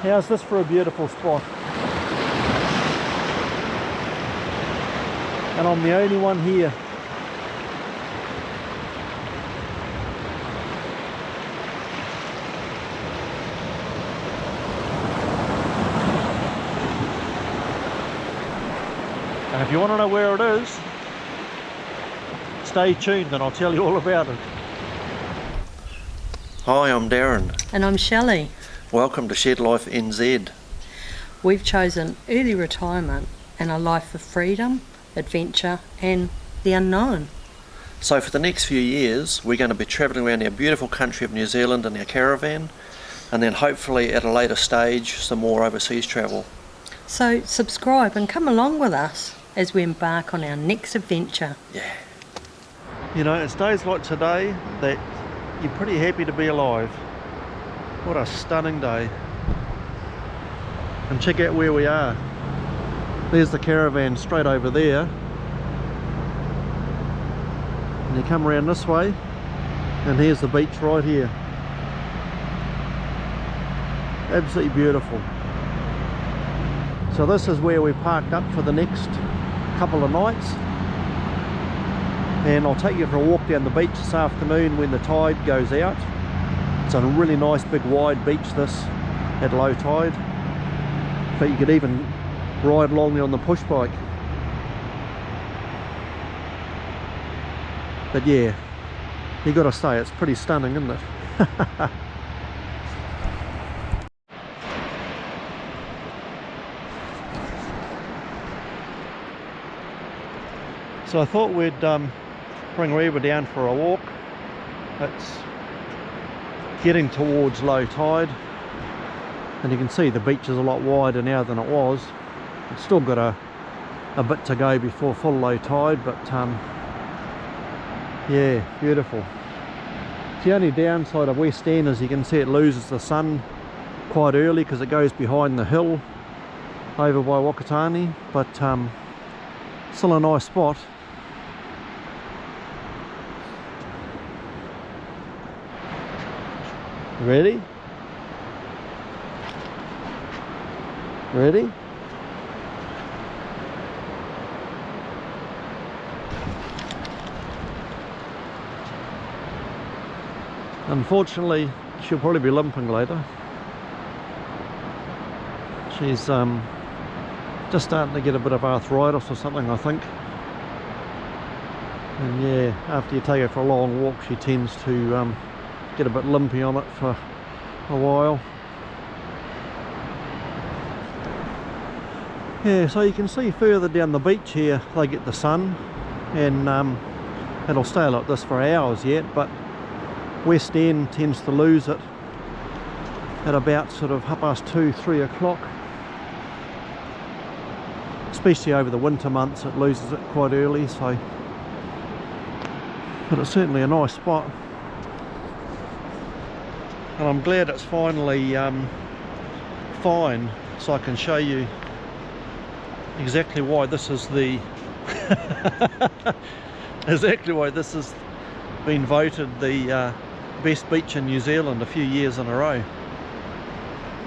How's this for a beautiful spot? And I'm the only one here. And if you want to know where it is, stay tuned and I'll tell you all about it. Hi, I'm Darren. And I'm Shelley. Welcome to Shed Life NZ. We've chosen early retirement and a life of freedom, adventure and the unknown. So for the next few years we're going to be travelling around our beautiful country of New Zealand in our caravan, and then hopefully at a later stage some more overseas travel. So subscribe and come along with us as we embark on our next adventure. Yeah. You know, it's days like today that you're pretty happy to be alive. What a stunning day. And check out where we are. There's the caravan straight over there. And you come around this way and here's the beach right here. Absolutely beautiful. So this is where we parked up for the next couple of nights. And I'll take you for a walk down the beach this afternoon when the tide goes out. It's a really nice big wide beach this at low tide. But you could even ride along there on the push bike. But yeah, you got to say it's pretty stunning, isn't it? So I thought we'd bring Reba down for a walk. It's getting towards low tide, and you can see the beach is a lot wider now than it was. It's still got a bit to go before full low tide, but yeah, beautiful. The only downside of West End is you can see it loses the sun quite early because it goes behind the hill over by Whakatane, but still a nice spot. Ready? Ready? Unfortunately, she'll probably be limping later. She's just starting to get a bit of arthritis or something, I think. And yeah, after you take her for a long walk, she tends to get a bit limpy on it for a while. Yeah, so you can see further down the beach here they get the sun, and it'll stay like this for hours yet, but West End tends to lose it at about sort of 2:30, 3 o'clock. Especially over the winter months it loses it quite early, so but it's certainly a nice spot. And I'm glad it's finally fine, so I can show you exactly why this is the exactly why this has been voted the best beach in New Zealand a few years in a row.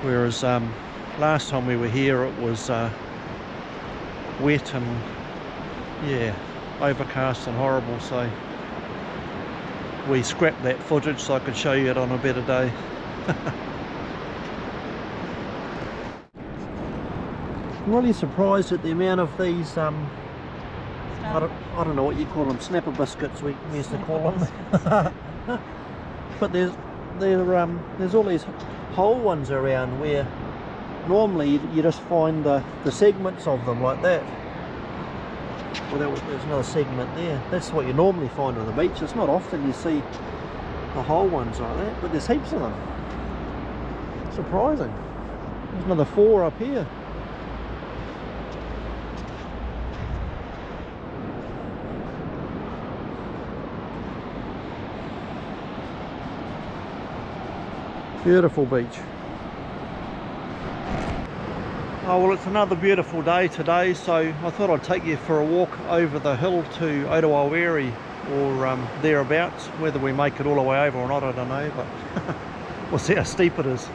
Whereas last time we were here it was wet and yeah, overcast and horrible, so we scrapped that footage so I could show you it on a better day. I'm really surprised at the amount of these I don't know what you call them, snapper biscuits we used to call them. But there's all these whole ones around where normally you just find the segments of them like that. Well, there's another segment there. That's what you normally find on the beach. It's not often you see the whole ones like that, but there's heaps of them. Surprising. There's another 4 up here. Beautiful beach. Oh well, it's another beautiful day today, so I thought I'd take you for a walk over the hill to Otawairere or thereabouts. Whether we make it all the way over or not, I don't know, but we'll see how steep it is.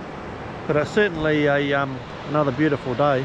But it's certainly a another beautiful day.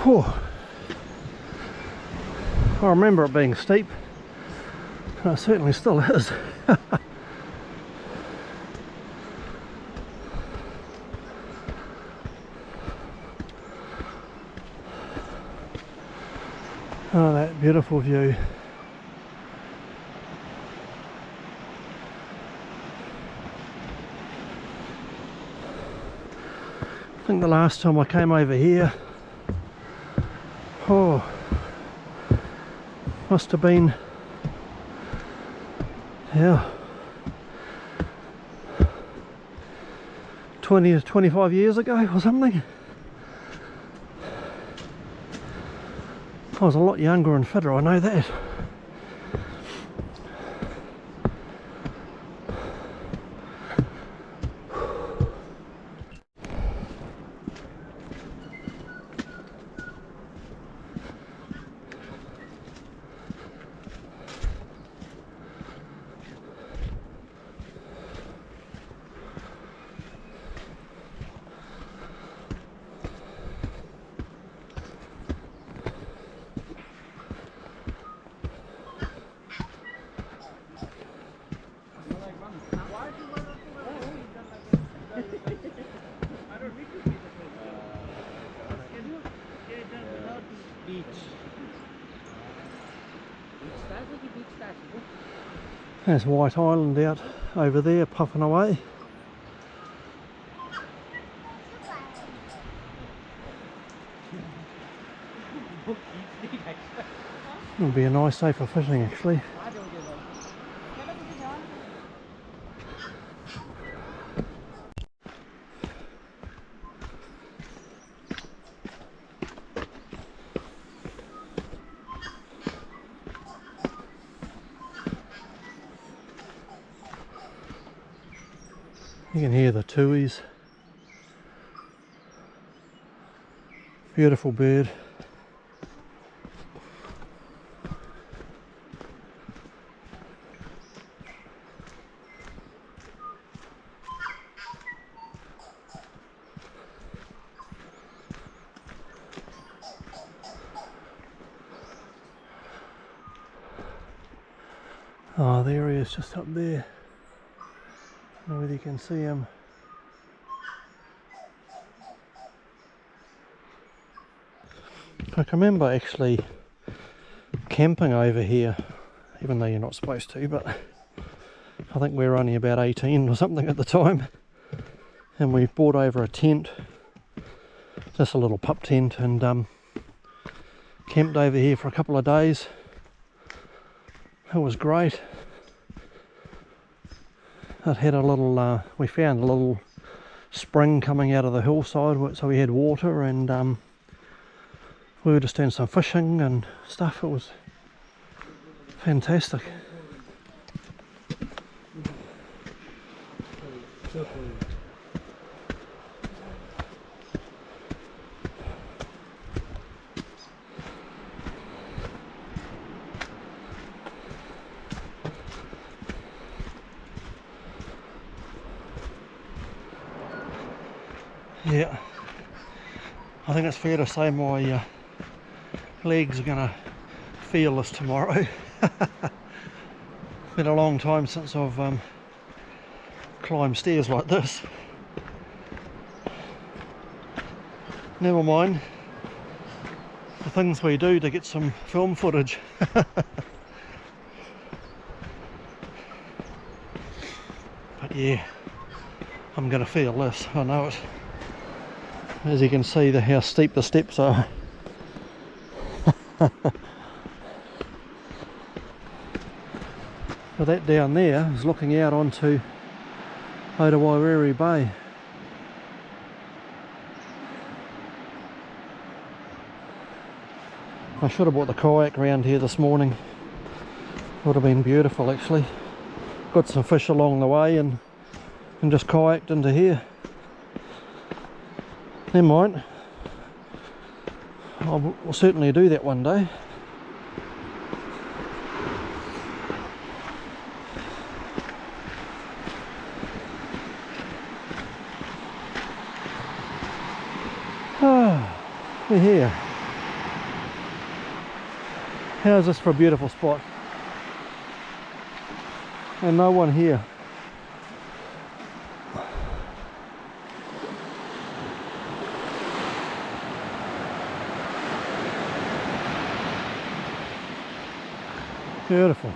Whew. I remember it being steep, and it certainly still is. Oh, that beautiful view. I think the last time I came over here, oh, must have been, yeah, 20 to 25 years ago or something. I was a lot younger and fitter, I know that. There's White Island out over there puffing away. It'll be a nice day for fishing actually. You can hear the tuis. Beautiful bird. Oh, there he is, just up there. I don't know whether you can see him. I can remember actually camping over here, even though you're not supposed to, but I think we were only about 18 or something at the time, and we brought over a tent, just a little pup tent, and camped over here for a couple of days. It was great. It had a little, we found a little spring coming out of the hillside, so we had water, and we were just doing some fishing and stuff. It was fantastic. Yeah, I think it's fair to say my legs are going to feel this tomorrow. Been a long time since I've climbed stairs like this. Never mind the things we do to get some film footage. But yeah, I'm gonna feel this, I know it. As you can see, how steep the steps are. Well, that down there is looking out onto Otawairere Bay. I should have brought the kayak around here this morning. Would have been beautiful actually. Got some fish along the way and just kayaked into here. Never mind. I'll certainly do that one day. We're here. How's this for a beautiful spot? And no one here. Beautiful.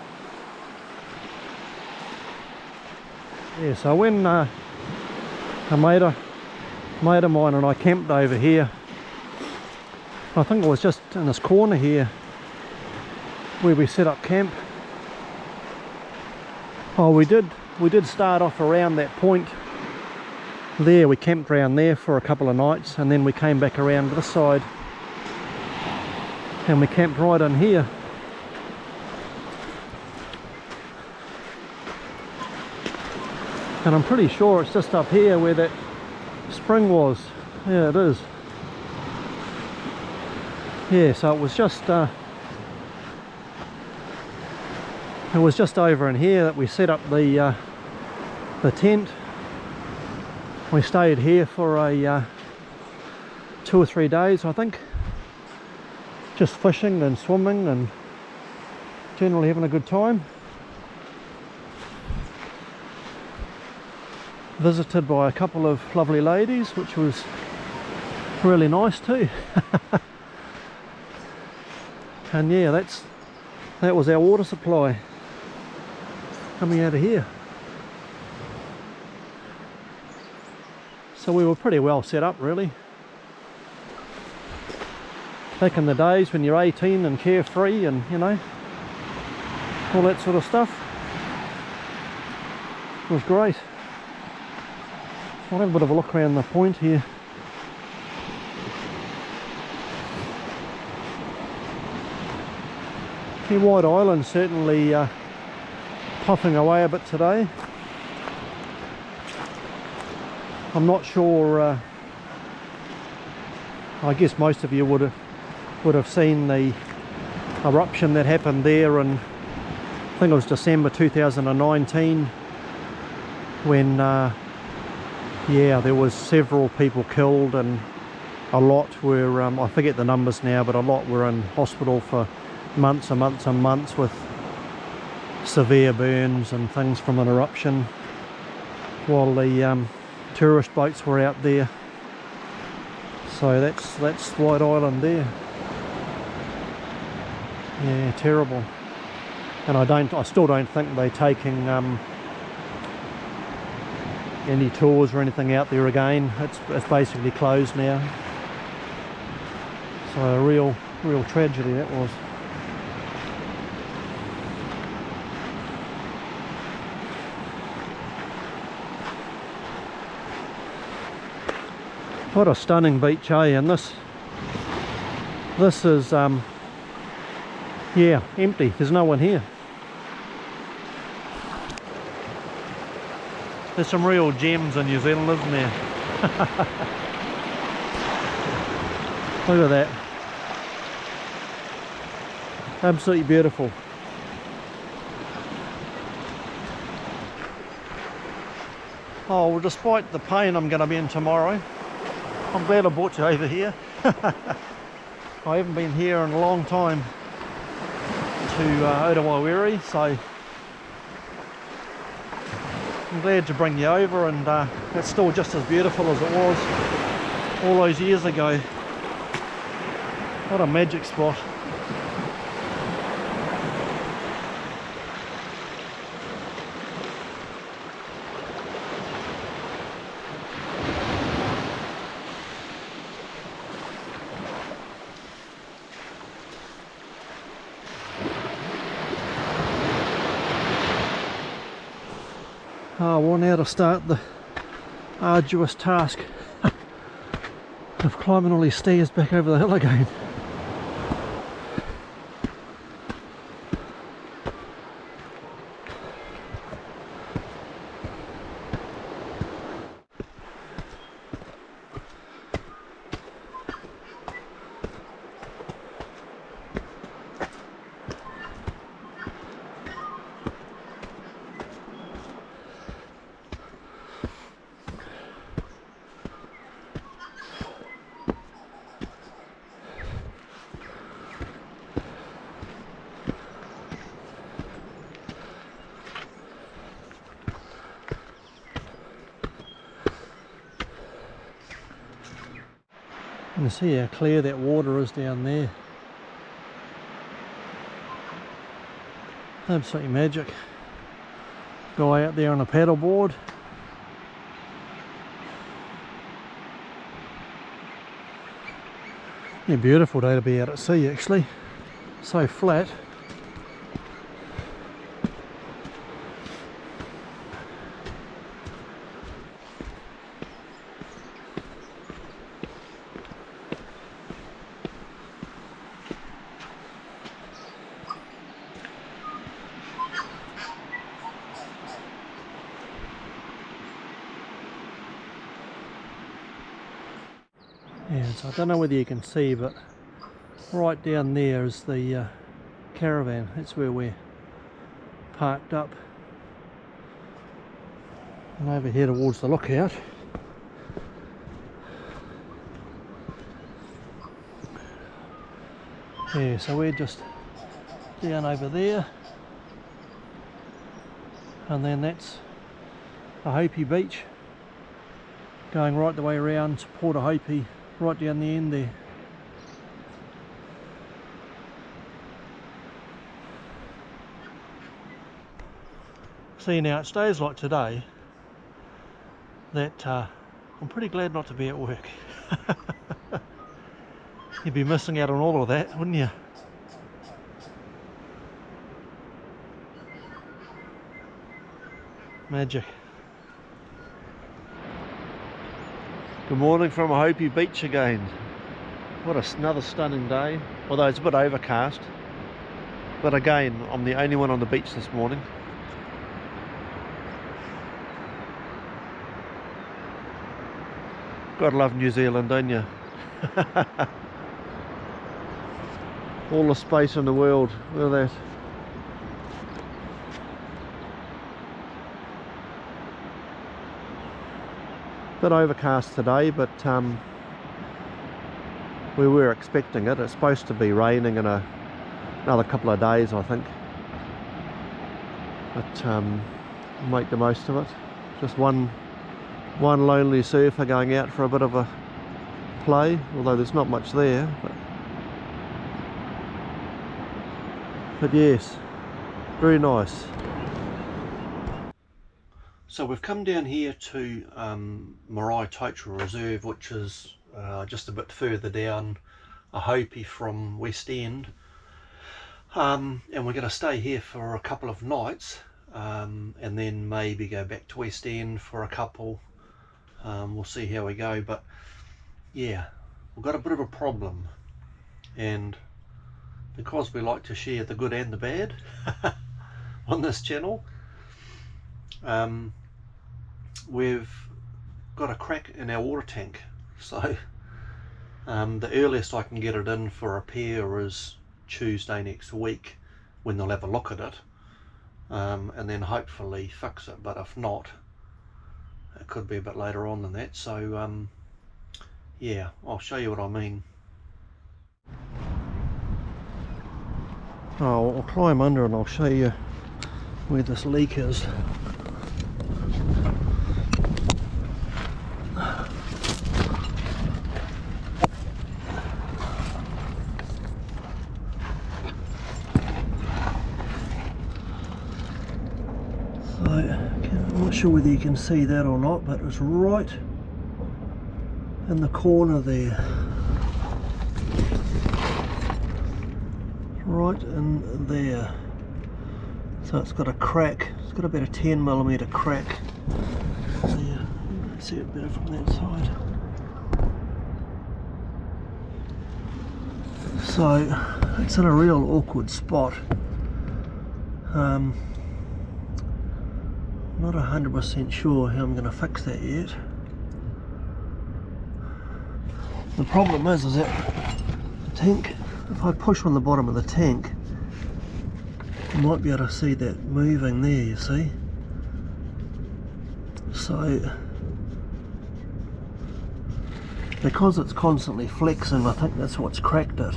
Yeah, so when a mate of mine and I camped over here, I think it was just in this corner here where we set up camp. Oh, we did start off around that point there. We camped around there for a couple of nights and then we came back around this side and we camped right in here. And I'm pretty sure it's just up here where that spring was. Yeah, it is. Yeah, so it was just over in here that we set up the tent. We stayed here for a 2 or 3 days, I think, just fishing and swimming and generally having a good time. Visited by a couple of lovely ladies, which was really nice too. And yeah, that was our water supply coming out of here. So we were pretty well set up really. Back in the days when you're 18 and carefree and you know, all that sort of stuff. It was great. I'll have a bit of a look around the point here. The White Island certainly puffing away a bit today. I'm not sure. I guess most of you would have seen the eruption that happened there, and I think it was December 2019 when yeah, there was several people killed and a lot were I forget the numbers now, but a lot were in hospital for months and months and months with severe burns and things from an eruption, while the tourist boats were out there. So that's White Island there. Yeah, terrible. And I still don't think they're taking any tours or anything out there again. It's basically closed now. So a real tragedy that was. What a stunning beach, eh? And this is yeah, empty. There's no one here. There's some real gems in New Zealand, isn't there? Look at that. Absolutely beautiful. Oh, well, despite the pain I'm going to be in tomorrow, I'm glad I brought you over here. I haven't been here in a long time to Otawairere, so I'm glad to bring you over, and it's still just as beautiful as it was all those years ago. What a magic spot. Oh, well, now to start the arduous task of climbing all these stairs back over the hill again. You can see how clear that water is down there. Absolutely magic. Guy out there on a paddleboard. Yeah, beautiful day to be out at sea actually. So flat. Yeah, so I don't know whether you can see, but right down there is the caravan. That's where we're parked up. And over here towards the lookout, yeah, so we're just down over there, and then that's Ohope Beach, going right the way around to Port Ohope, right down the end there. See, now it's days like today that I'm pretty glad not to be at work. You'd be missing out on all of that, wouldn't you? Magic. Good morning from Ohope Beach again. What another stunning day, although it's a bit overcast. But again, I'm the only one on the beach this morning. Gotta love New Zealand, don't you? All the space in the world, look at that. Bit overcast today, but we were expecting it. It's supposed to be raining in another couple of days, I think. But make the most of it. Just one lonely surfer going out for a bit of a play, although there's not much there. But yes, very nice. So we've come down here to Marae Total Reserve, which is just a bit further down Ohope from West End, and we're going to stay here for a couple of nights, and then maybe go back to West End for a couple. We'll see how we go, but yeah, we've got a bit of a problem, and because we like to share the good and the bad on this channel, we've got a crack in our water tank. So the earliest I can get it in for repair is Tuesday next week, when they'll have a look at it, and then hopefully fix it. But if not, it could be a bit later on than that. So yeah, I'll show you what I mean. Oh, I'll climb under and I'll show you where this leak is. So I'm not sure whether you can see that or not, but it's right in the corner there. Right in there. So it's got a crack. It's got about a 10mm crack. So yeah, you can see it better from that side. So it's in a real awkward spot. Not 100% sure how I'm going to fix that yet. The problem is that the tank, if I push on the bottom of the tank, you might be able to see that moving there, you see. So because it's constantly flexing, I think that's what's cracked it.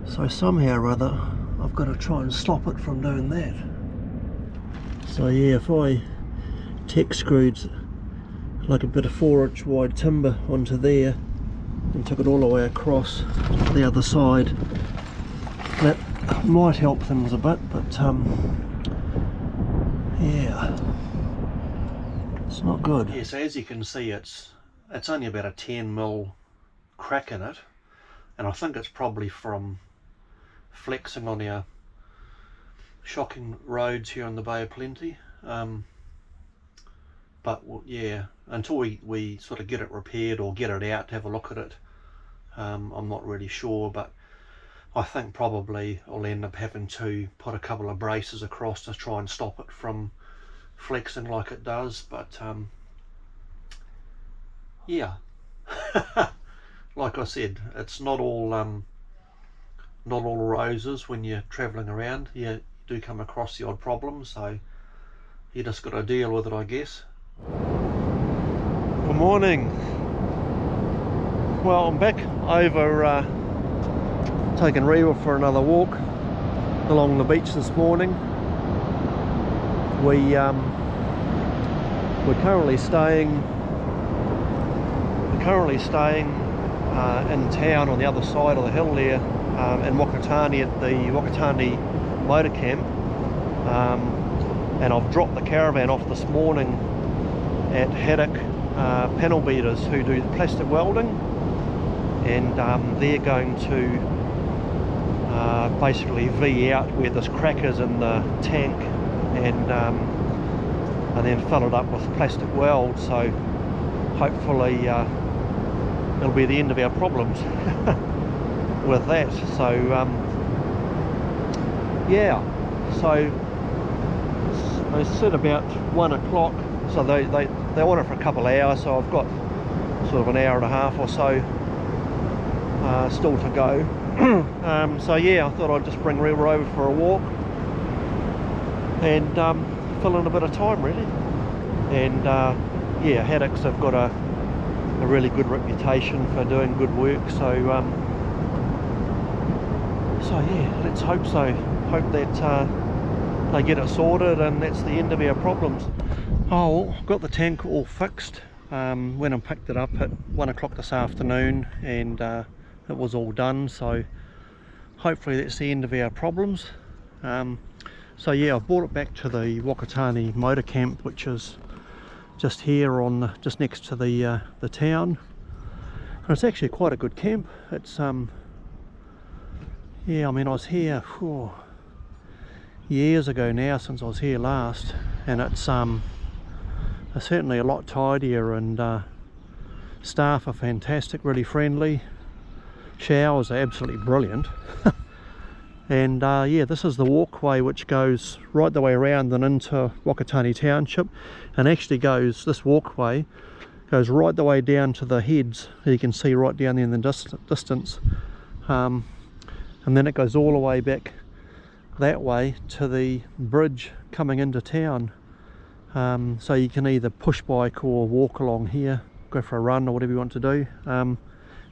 So somehow or other I've got to try and stop it from doing that. So yeah, if I tack screwed like a bit of 4-inch wide timber onto there and took it all the way across to the other side, that might help things a bit, but yeah, it's not good. Yeah, so as you can see, it's only about a 10mm crack in it, and I think it's probably from flexing on our shocking roads here on the Bay of Plenty. But yeah, until we sort of get it repaired or get it out to have a look at it, I'm not really sure, but I think probably I'll end up having to put a couple of braces across to try and stop it from flexing like it does. But yeah, like I said, it's not all roses when you're travelling around. You do come across the odd problem, so you just got to deal with it, I guess. Good morning. Well, I'm back over taking Reva for another walk along the beach this morning. We're currently staying in town on the other side of the hill there, in Whakatane, at the Whakatane motor camp, and I've dropped the caravan off this morning at Haddock panel beaters who do plastic welding, and they're going to basically V out where this crack is in the tank, and then fill it up with plastic weld, so hopefully it'll be the end of our problems with that. So yeah, so they said about 1 o'clock, so they want it for a couple of hours, so I've got sort of an hour and a half or so still to go. So yeah, I thought I'd just bring Reva over for a walk and fill in a bit of time really. And yeah, Haddocks have got a really good reputation for doing good work, so yeah, let's hope so. Hope that they get it sorted and that's the end of our problems. Oh, got the tank all fixed. When I picked it up at 1 o'clock this afternoon, and it was all done, so hopefully that's the end of our problems. So yeah, I've brought it back to the Whakatane motor camp, which is just here on just next to the town, and it's actually quite a good camp. It's yeah, I mean, I was here years ago now, since I was here last, and it's certainly a lot tidier, and staff are fantastic, really friendly. Showers are absolutely brilliant. And yeah, this is the walkway which goes right the way around and into Whakatane Township, and actually this walkway goes right the way down to the heads. You can see right down there in the distance, and then it goes all the way back that way to the bridge coming into town. So you can either push bike or walk along here, go for a run or whatever you want to do.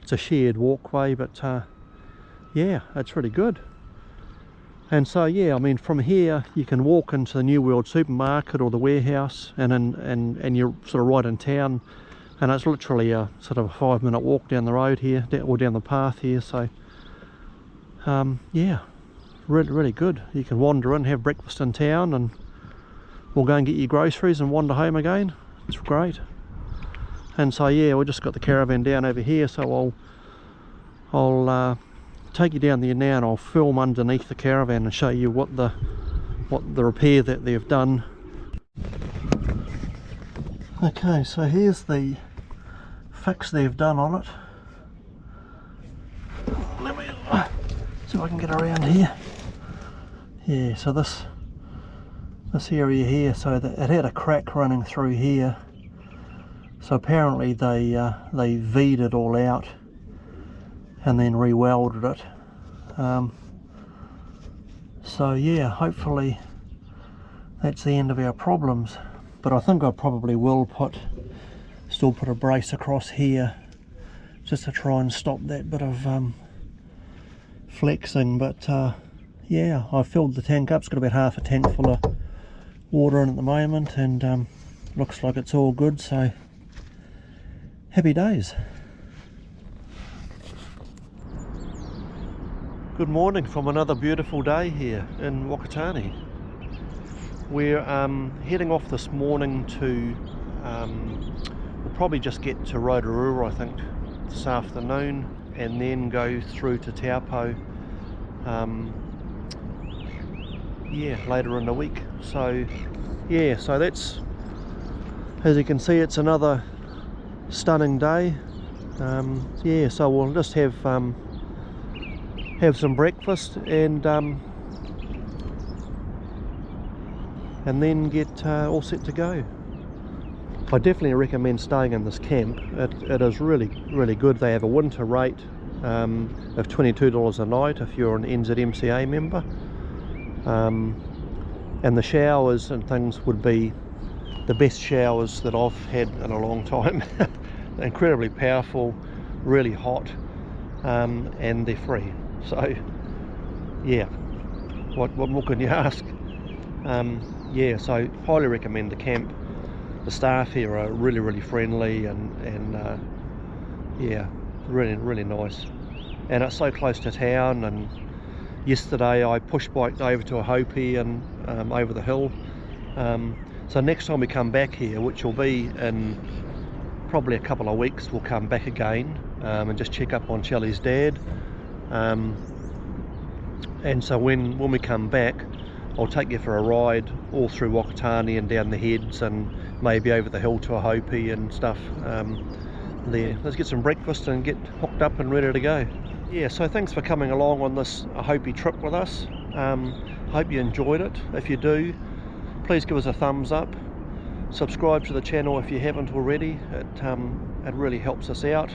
It's a shared walkway, but yeah, it's really good. And so yeah, I mean, from here you can walk into the New World supermarket or the warehouse, and you're sort of right in town, and it's literally a sort of a 5-minute walk down the road here, or down the path here. So yeah, really good. You can wander in, have breakfast in town, and we'll go and get your groceries and wander home again. It's great. And so yeah, we just got the caravan down over here, so I'll take you down there now, and I'll film underneath the caravan and show you what the repair that they've done. Okay, so here's the fix they've done on it. Let me see if I can get around here. Yeah, so this area here, so that it had a crack running through here. So apparently they V'd it all out and then re-welded it. So yeah, hopefully that's the end of our problems. But I think I probably will still put a brace across here just to try and stop that bit of flexing. But yeah, I filled the tank up. It's got about half a tank full of water in at the moment, and looks like it's all good, so happy days. Good morning from another beautiful day here in Whakatane. We're heading off this morning to, we'll probably just get to Rotorua, I think, this afternoon, and then go through to Taupo, yeah, later in the week. So yeah, so that's, as you can see, it's another stunning day. Yeah, so we'll just have some breakfast and then get all set to go. I definitely recommend staying in this camp. It is really good. They have a winter rate of $22 a night if you're an NZMCA member, and the showers and things would be the best showers that I've had in a long time. Incredibly powerful, really hot, and they're free. So yeah, what more can you ask? Yeah, so highly recommend the camp. The staff here are really friendly, and yeah, really nice. And it's so close to town. And yesterday I push biked over to Ohope and over the hill. So next time we come back here, which will be in probably a couple of weeks, we'll come back again and just check up on Shelley's dad. And so when we come back, I'll take you for a ride all through Whakatane and down the heads, and maybe over the hill to Ohope and stuff there. Let's get some breakfast and get hooked up and ready to go. Yeah, so thanks for coming along on this Ohope trip with us. Hope you enjoyed it. If you do, please give us a thumbs up. Subscribe to the channel if you haven't already. It really helps us out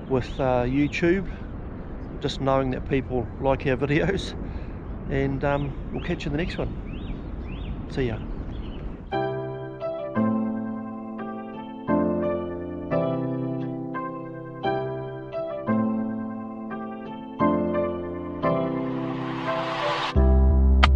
with YouTube, just knowing that people like our videos. And we'll catch you in the next one. See ya.